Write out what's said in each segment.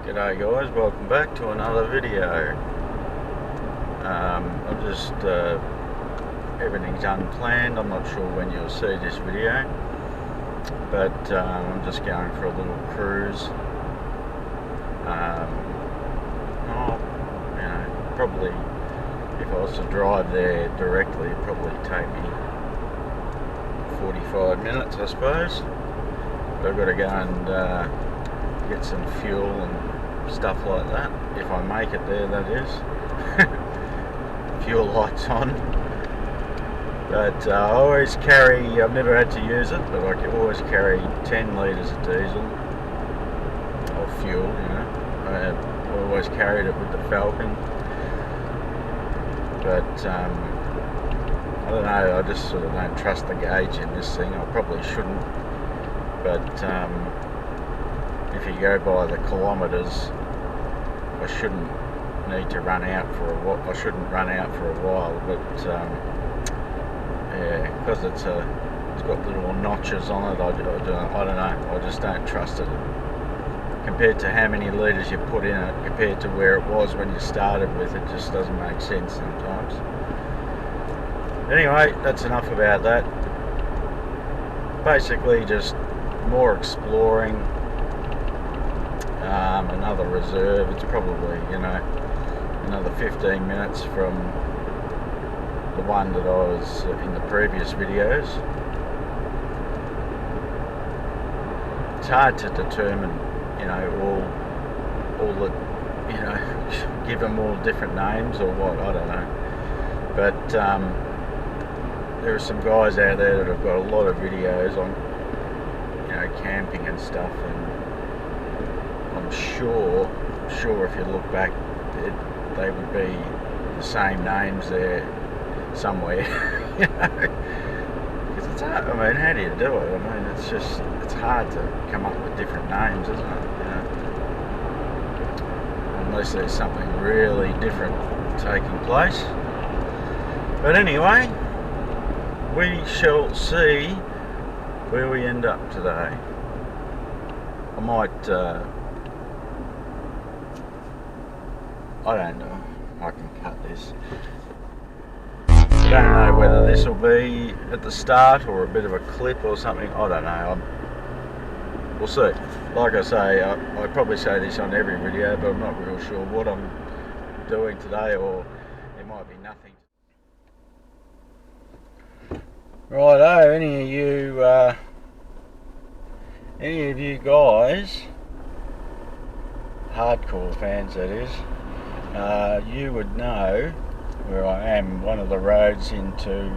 G'day guys, welcome back to another video. I'm just, everything's unplanned. I'm not sure when you'll see this video, but I'm just going for a little cruise. Probably if I was to drive there directly, it'd probably take me 45 minutes, I suppose. But I've got to go and get some fuel and stuff like that, if I make it there, that is. Fuel lights on. But I always carry, I've never had to use it, but I can always carry 10 litres of diesel or fuel, you know. I always carried it with the Falcon. But I don't know, I just sort of don't trust the gauge in this thing. I probably shouldn't, but if you go by the kilometres, I shouldn't need to run out for a while. I shouldn't run out for a while, but yeah, because it's got little notches on it. I don't know. I just don't trust it. Compared to how many litres you put in it, compared to where it was when you started with it, just doesn't make sense sometimes. Anyway, that's enough about that. Basically, just more exploring. Another reserve. It's probably, you know, another 15 minutes from the one that I was in the previous videos. It's hard to determine, you know, all the, you know, give them all different names or what, I don't know. But there are some guys out there that have got a lot of videos on, you know, camping and stuff, and I'm sure if you look back, they would be the same names there somewhere, you know, because it's hard. I mean, how do you do it? I mean, it's hard to come up with different names, isn't it? You know, unless there's something really different taking place. But anyway, we shall see where we end up today. I might, I don't know, I can cut this. I don't know whether this will be at the start or a bit of a clip or something, I don't know. We'll see. Like I say, I probably say this on every video, but I'm not real sure what I'm doing today, or there might be nothing. Righto, any of you guys, hardcore fans that is, you would know where I am, one of the roads into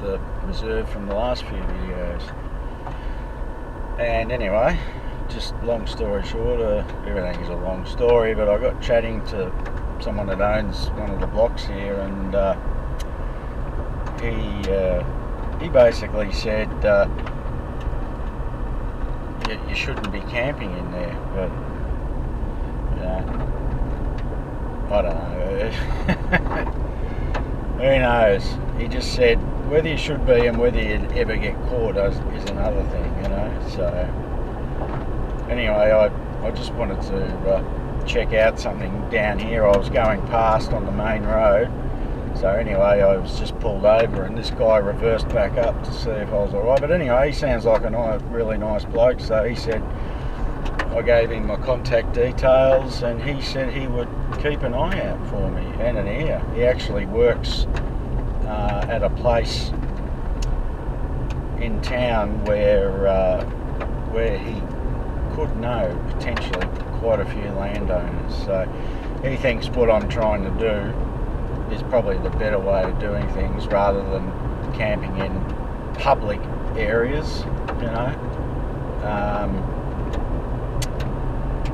the reserve from the last few videos. And anyway, just long story short, everything is a long story, but I got chatting to someone that owns one of the blocks here, and he basically said you shouldn't be camping in there, but you know, I don't know. Who knows? He just said whether you should be and whether you'd ever get caught is another thing, you know. So anyway, I just wanted to check out something down here. I was going past on the main road. So anyway, I was just pulled over, and this guy reversed back up to see if I was alright. But anyway, he sounds like a really nice bloke, so he said, I gave him my contact details, and he said he would keep an eye out for me and an ear. He actually works at a place in town where he could know potentially quite a few landowners. So he thinks what I'm trying to do is probably the better way of doing things, rather than camping in public areas, you know.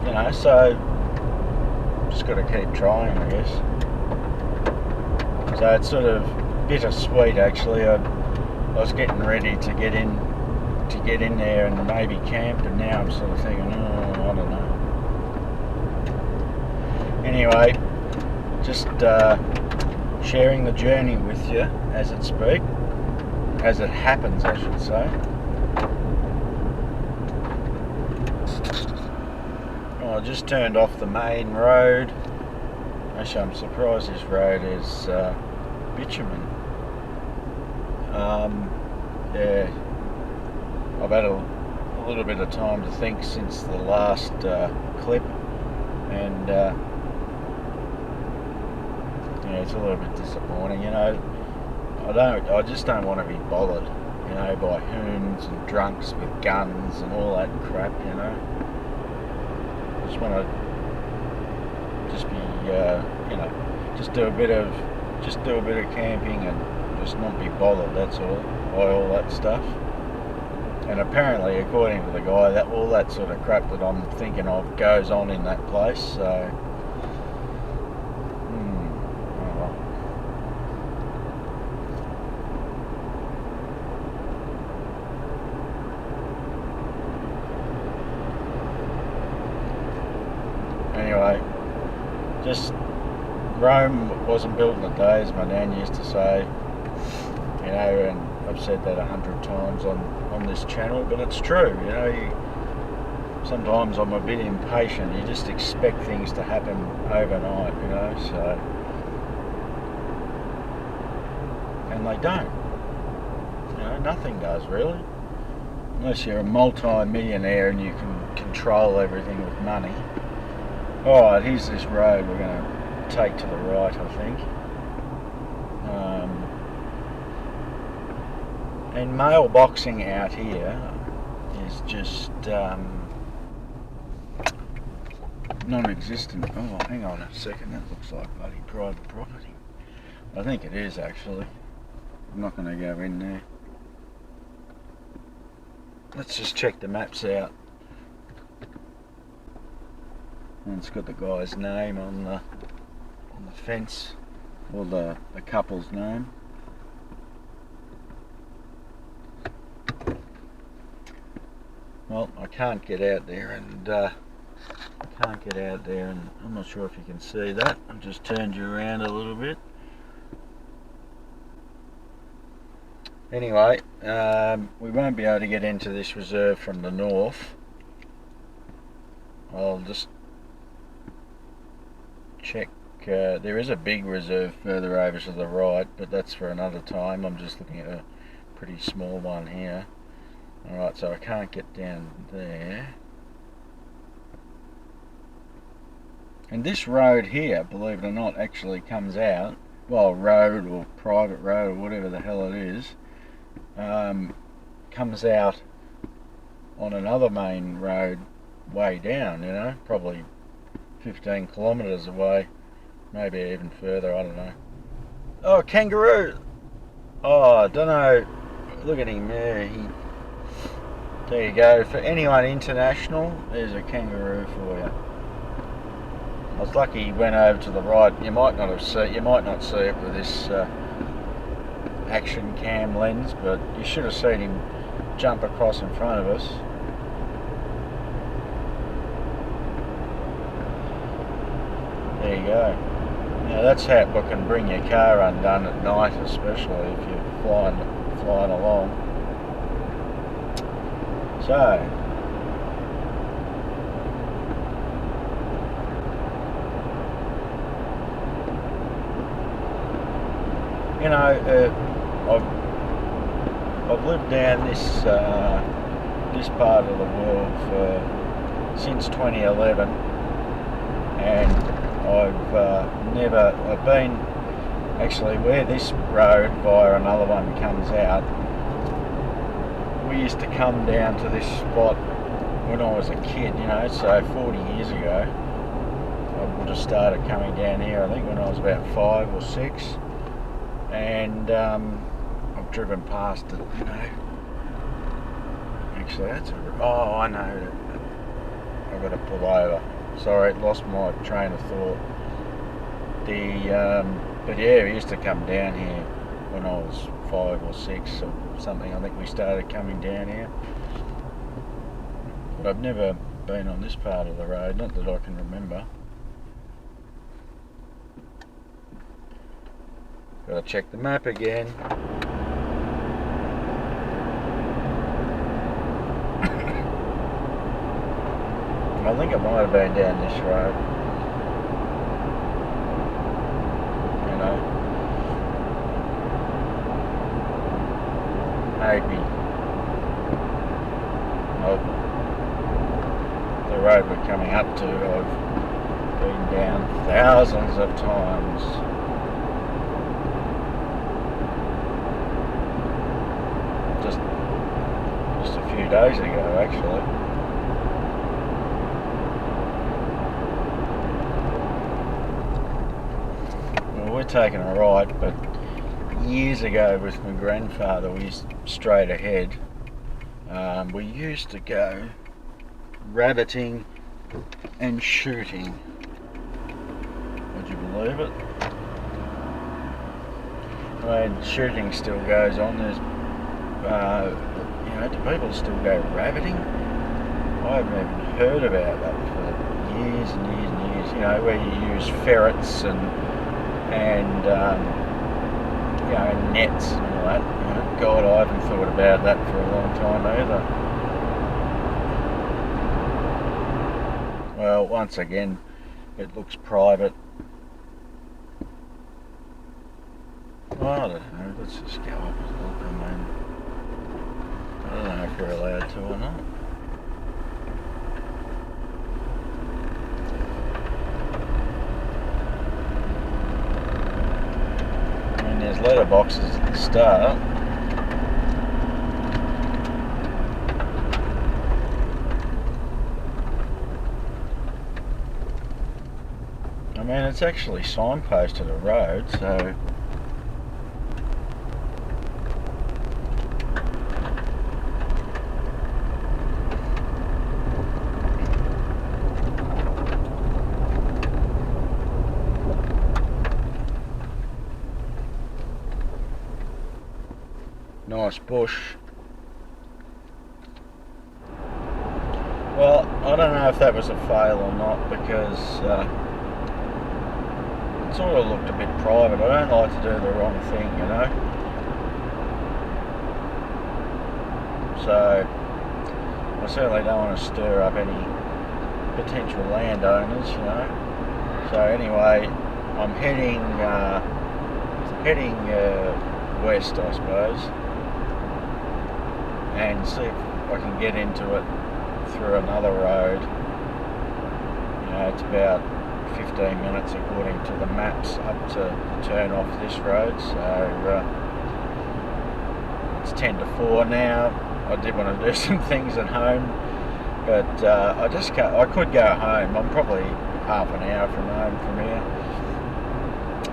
You know, so just got to keep trying, I guess. So it's sort of bittersweet, actually. I was getting ready to get in there and maybe camp, and now I'm sort of thinking, oh, I don't know. Anyway, just sharing the journey with you as it happens, I should say. I just turned off the main road. Actually, I'm surprised this road is bitumen. Yeah, I've had a little bit of time to think since the last clip, and yeah, it's a little bit disappointing. You know, I just don't want to be bothered, you know, by hoons and drunks with guns and all that crap. You know, I just want to just be, you know, just do a bit of camping and just not be bothered. That's all, by all that stuff. And apparently, according to the guy, that all that sort of crap that I'm thinking of goes on in that place. So, oh well. Anyway, just Rome wasn't built in a day, as my nan used to say. You know, and I've said that 100 times on this channel, but it's true. You know, sometimes I'm a bit impatient. You just expect things to happen overnight, you know, so, and they don't. You know, nothing does really, unless you're a multi-millionaire and you can control everything with money. Alright, here's this road we're going to take to the right, I think. And mailboxing out here is just non-existent. Oh, hang on a second, that looks like bloody private property. I think it is actually. I'm not going to go in there. Let's just check the maps out. And it's got the guy's name on the fence, or the couple's name. Well, I can't get out there, and I'm not sure if you can see that. I've just turned you around a little bit. Anyway, we won't be able to get into this reserve from the north. I'll just check. There is a big reserve further over to the right, but that's for another time. I'm just looking at a pretty small one here. Alright, so I can't get down there. And this road here, believe it or not, actually comes out, well, road or private road or whatever the hell it is, comes out on another main road way down, you know, probably 15 kilometres away, maybe even further, I don't know. Oh, kangaroo! Oh, I don't know, look at him there, there you go. For anyone international, there's a kangaroo for you. I was lucky he went over to the right. You might not see it with this action cam lens, but you should have seen him jump across in front of us. There you go. Now that's how it can bring your car undone at night, especially if you're flying along. So, you know, I've lived down this part of the world since 2011, and I've been actually where this road via another one comes out. We used to come down to this spot when I was a kid, you know, so 40 years ago. I would have started coming down here, I think, when I was about 5 or 6. And I've driven past it, you know. Actually, oh, I know. I've got to pull over. Sorry, lost my train of thought. But yeah, we used to come down here when I was 5 or 6 or something. I think we started coming down here. But I've never been on this part of the road, not that I can remember. Gotta check the map again. I think it might have been down this road. You know, maybe. Well, the road we're coming up to, I've been down thousands of times. Just a few days ago, actually. Well, we're taking a right, but years ago with my grandfather, we used straight ahead. We used to go rabbiting and shooting. Would you believe it? I mean, shooting still goes on. There's, you know, do people still go rabbiting? I haven't even heard about that for years and years and years. You know, where you use ferrets and you know, nets and all that. You know, God, I haven't thought about that for a long time either. Well, once again, it looks private. Well, I don't know, let's just go up and look. I mean, I don't know if we're allowed to or not. I mean, there's letterboxes at the start. I mean, it's actually signposted a road, so nice bush. Well, I don't know if that was a fail or not, because it sort of looked a bit private. I don't like to do the wrong thing, you know. So I certainly don't want to stir up any potential landowners, you know. So anyway, I'm heading west, I suppose, and see if I can get into it through another road. You know, it's about 15 minutes according to the maps up to turn off this road, so it's 10 to 4 now. I did want to do some things at home, but I just can't. I could go home. I'm probably half an hour from home from here.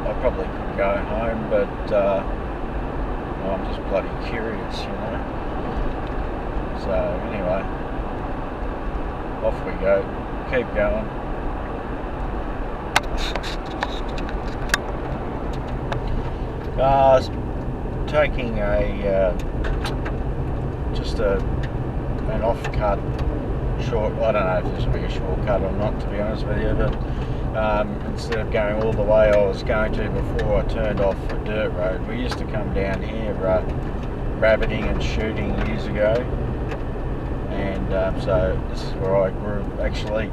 I probably could go home, but I'm just bloody curious, you know. So anyway, off we go. Keep going. Taking just an off-cut short. I don't know if this will be a shortcut or not, to be honest with you, but instead of going all the way I was going to before I turned off a dirt road. We used to come down here rabbiting and shooting years ago, and so this is where I grew. Actually,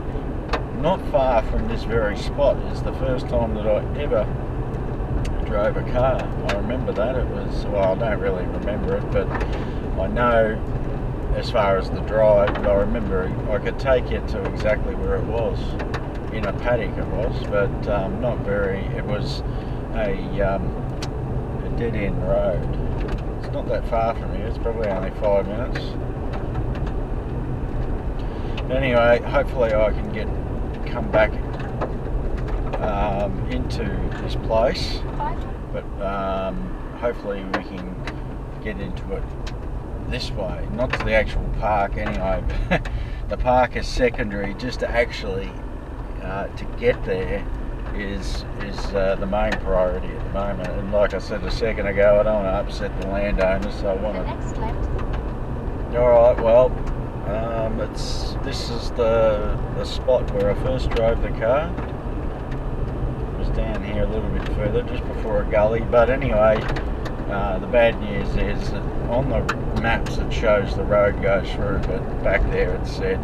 not far from this very spot is the first time that I ever drove a car. I remember that. It was, well, I don't really remember it, but I know as far as the drive, but I remember I could take you to exactly where it was. In a paddock it was, but not very. It was a dead-end road. It's not that far from here. It's probably only 5 minutes. Anyway, hopefully I can come back into this place, but hopefully we can get into it this way, not to the actual park anyway. The park is secondary. Just to actually to get there is the main priority at the moment. And like I said a second ago, I don't want to upset the landowners, so I want to. Next left. All right. Well, this is the spot where I first drove the car. It was down here a little bit further, just before a gully. But anyway, the bad news is that on the maps it shows the road goes through, but back there it said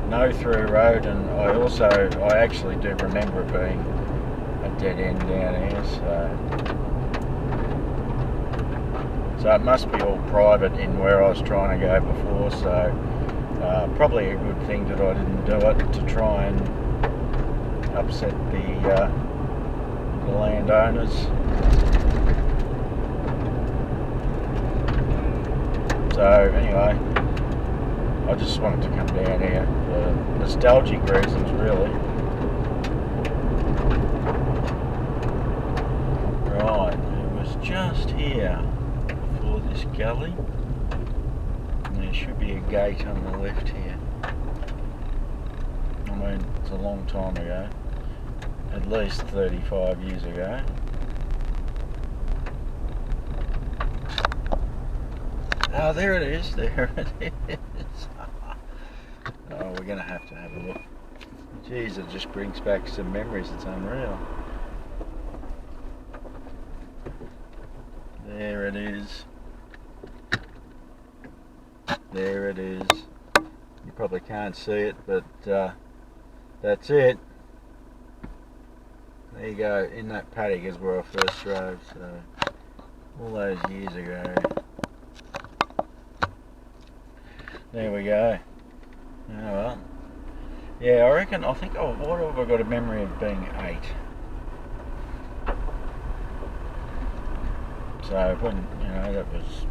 no-through road, and I actually do remember it being a dead end down here, so it must be all private in where I was trying to go before, so probably a good thing that I didn't do it to try and upset the landowners. So anyway, I just wanted to come down here for nostalgic reasons, really. Right, it was just here before this gully, and there should be a gate on the left here. I mean, it's a long time ago, at least 35 years ago. Oh, there it is, there it is. Oh, we're going to have a look. Jeez, it just brings back some memories, it's unreal. There it is. There it is. You probably can't see it, but that's it. There you go, in that paddock is where I first drove, so all those years ago. There we go. Oh well. Yeah, I think, what have I got a memory of being 8? So when, that was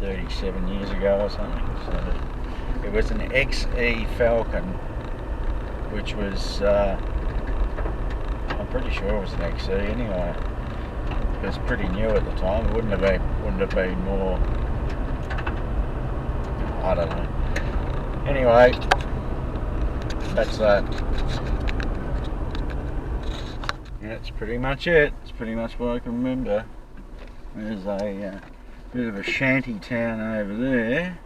37 years ago or something. So it was an XE Falcon, which was, I'm pretty sure it was an XE anyway. It was pretty new at the time. It wouldn't have been more, I don't know. Anyway, that's that. Yeah, that's pretty much it. It's pretty much what I can remember. There's a bit of a shanty town over there.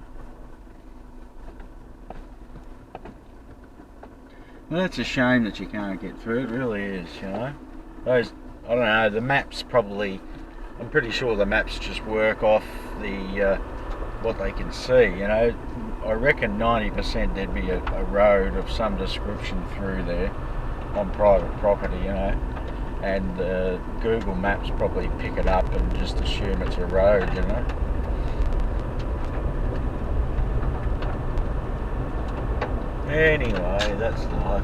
Well, that's a shame that you can't get through. It really is, Those, I don't know, the maps probably, I'm pretty sure the maps just work off the what they can see, I reckon 90% there'd be a road of some description through there on private property, and Google Maps probably pick it up and just assume it's a road, Anyway, that's life.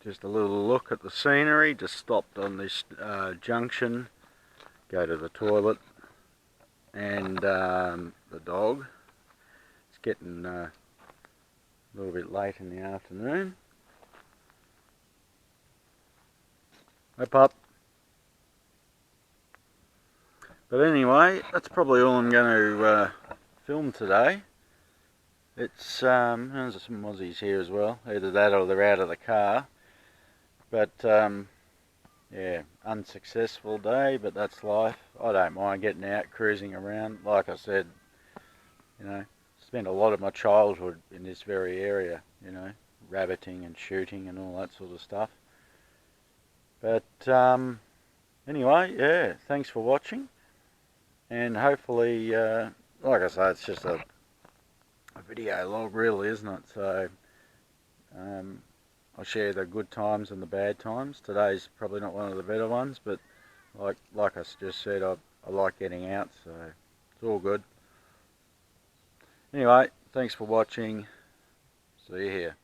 Just a little look at the scenery. Just stopped on this junction, go to the toilet, and the dog. It's getting a little bit late in the afternoon. Hi, pup. But anyway, that's probably all I'm going to film today. It's there's some Aussies here as well. Either that or they're out of the car. But yeah, unsuccessful day, but that's life. I don't mind getting out, cruising around. Like I said, spent a lot of my childhood in this very area, rabbiting and shooting and all that sort of stuff. But anyway, yeah, thanks for watching. And hopefully, like I say, it's just a video log really, isn't it? So I'll share the good times and the bad times. Today's probably not one of the better ones, but like I just said, I like getting out, so it's all good. Anyway, thanks for watching. See you here.